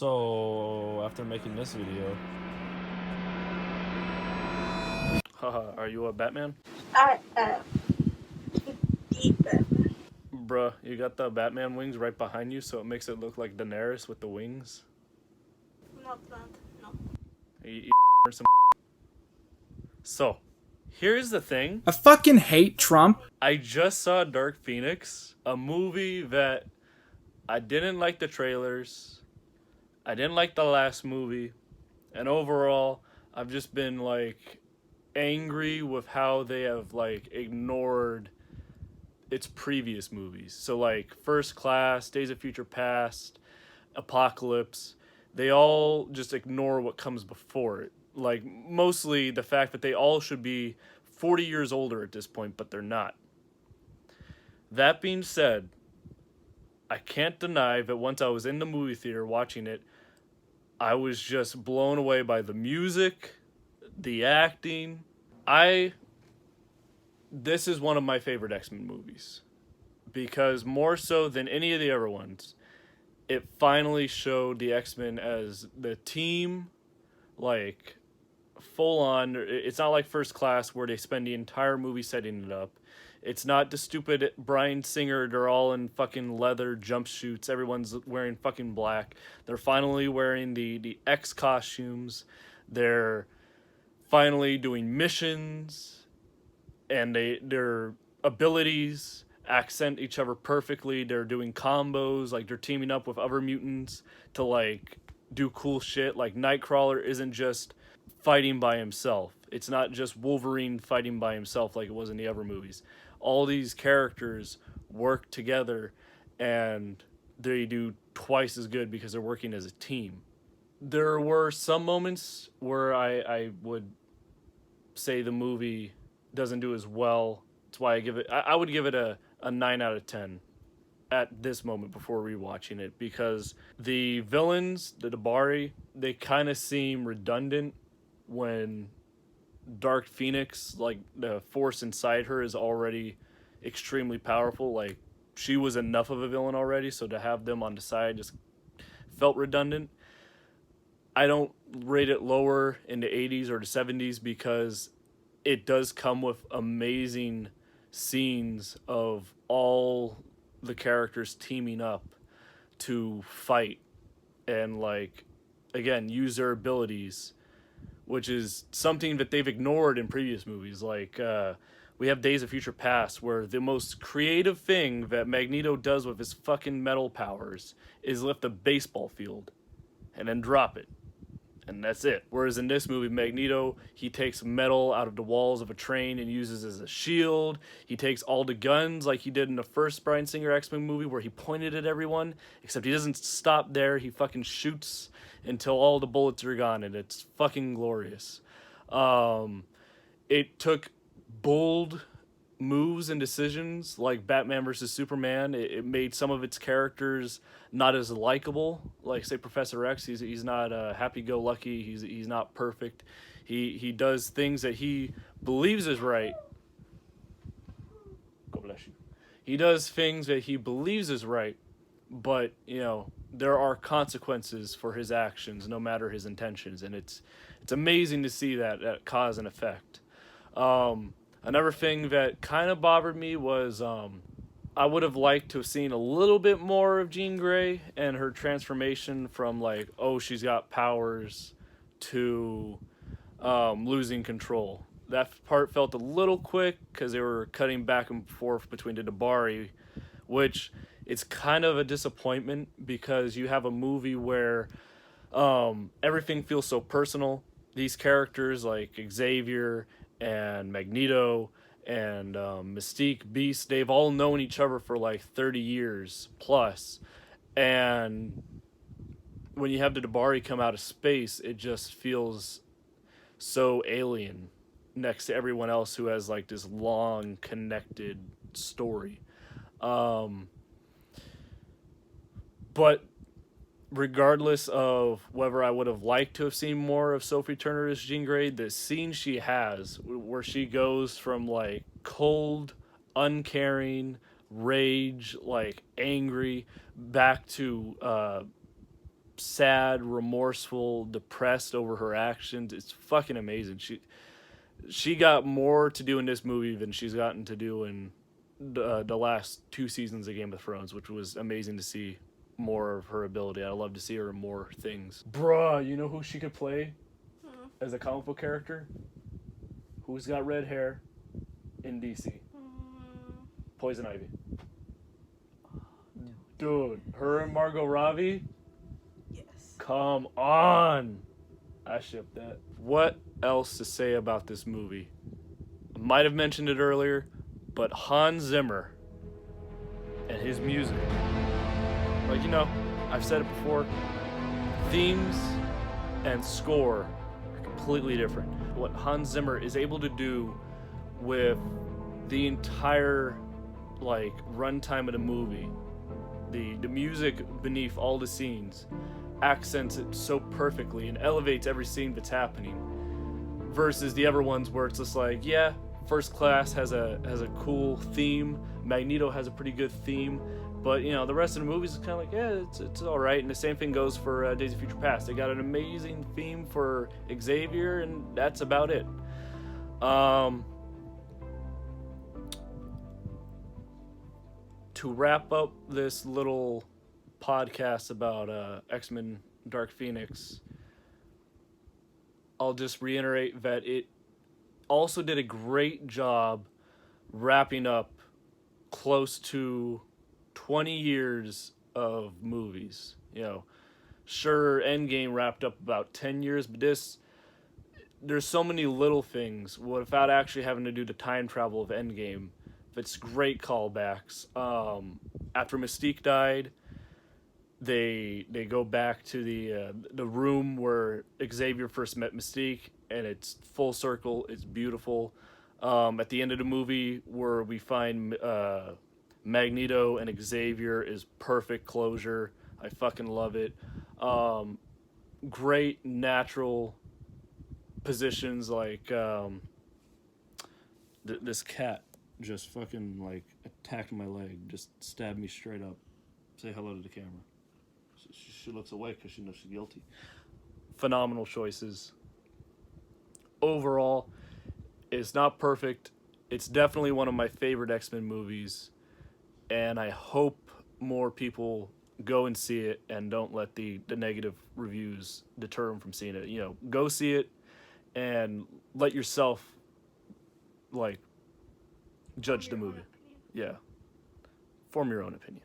So, after making this video, haha, are you a Batman? I eat them. Bruh, you got the Batman wings right behind you, so it makes it look like Daenerys with the wings. Not that. No. You some. So, here's the thing. I fucking hate Trump. I just saw Dark Phoenix, a movie that I didn't like the trailers. I didn't like the last movie. And overall, I've just been like angry with how they have like ignored its previous movies. So like First Class, Days of Future Past, Apocalypse, they all just ignore what comes before it. Like mostly the fact that they all should be 40 years older at this point, but they're not. That being said, I can't deny that once I was in the movie theater watching it, I was just blown away by the music, the acting. This is one of my favorite X-Men movies because more so than any of the other ones, it finally showed the X-Men as the team, like full on. It's not like First Class where they spend the entire movie setting it up. It's not the stupid Bryan Singer. They're all in fucking leather jumpsuits. Everyone's wearing fucking black. They're finally wearing the X costumes. They're finally doing missions, and their abilities accent each other perfectly. They're doing combos, like they're teaming up with other mutants to like do cool shit. Like Nightcrawler isn't just fighting by himself. It's not just Wolverine fighting by himself like it was in the other movies. All these characters work together and they do twice as good because they're working as a team. There were some moments where I would say the movie doesn't do as well. That's why I would give it a 9 out of 10 at this moment before rewatching it, because the villains, the Dabari, they kind of seem redundant when Dark Phoenix, like the force inside her is already extremely powerful. Like she was enough of a villain already, so to have them on the side just felt redundant. I don't rate it lower in the 80s or the 70s because it does come with amazing scenes of all the characters teaming up to fight and like again use their abilities, which is something that they've ignored in previous movies. Like we have Days of Future Past, where the most creative thing that Magneto does with his fucking metal powers is lift a baseball field and then drop it, and that's it. Whereas in this movie, Magneto, he takes metal out of the walls of a train and uses as a shield. He takes all the guns like he did in the first Bryan Singer X-Men movie where he pointed at everyone, except he doesn't stop there. He fucking shoots until all the bullets are gone, and it's fucking glorious. It took bold moves and decisions like Batman versus Superman. It made some of its characters not as likable. Like say Professor X, he's not happy-go-lucky. He's not perfect. He does things that he believes is right. God bless you. He does things that he believes is right, but you know there are consequences for his actions, no matter his intentions, and it's amazing to see that cause and effect. Another thing that kind of bothered me was I would have liked to have seen a little bit more of Jean Grey and her transformation from like, oh, she's got powers to losing control. That part felt a little quick because they were cutting back and forth between the Dabari, which it's kind of a disappointment because you have a movie where everything feels so personal. These characters like Xavier and Magneto and Mystique, Beast, they've all known each other for like 30 years plus. And when you have the Dabari come out of space, it just feels so alien next to everyone else who has like this long connected story. But regardless of whether I would have liked to have seen more of Sophie Turner as Jean Grey, the scene she has where she goes from like cold, uncaring, rage, like angry, back to sad, remorseful, depressed over her actions. It's fucking amazing. She got more to do in this movie than she's gotten to do in the last 2 seasons of Game of Thrones, which was amazing to see more of her ability. I love to see her in more things. Bruh, you know who she could play Hmm. as a comic book character? Who's got red hair in DC? Poison Ivy. Dude, her and Margot Robbie? Yes. Come on! I ship that. What else to say about this movie? I might have mentioned it earlier, but Hans Zimmer and his music. Like, I've said it before, themes and score are completely different. What Hans Zimmer is able to do with the entire, runtime of the movie, the music beneath all the scenes, accents it so perfectly and elevates every scene that's happening, versus the other ones where it's just like, yeah, First Class has a cool theme, Magneto has a pretty good theme, but the rest of the movies is kind of like, yeah, it's all right. And the same thing goes for Days of Future Past. They got an amazing theme for Xavier, and that's about it. To wrap up this little podcast about X-Men Dark Phoenix, I'll just reiterate that it also did a great job wrapping up close to 20 years of movies. Sure, Endgame wrapped up about 10 years, but there's so many little things without actually having to do the time travel of Endgame. It's great callbacks. After Mystique died, they go back to the room where Xavier first met Mystique, and it's full circle. It's beautiful. At the end of the movie, where we find Magneto and Xavier, is perfect closure. I fucking love it. Great natural positions, like this cat just fucking attacked my leg, just stabbed me straight up. Say hello to the camera. She looks away because she knows she's guilty. Phenomenal choices. Overall, it's not perfect. It's definitely one of my favorite X-Men movies, and I hope more people go and see it and don't let the negative reviews deter them from seeing it. Go see it and let yourself judge the movie. Yeah. Form your own opinion.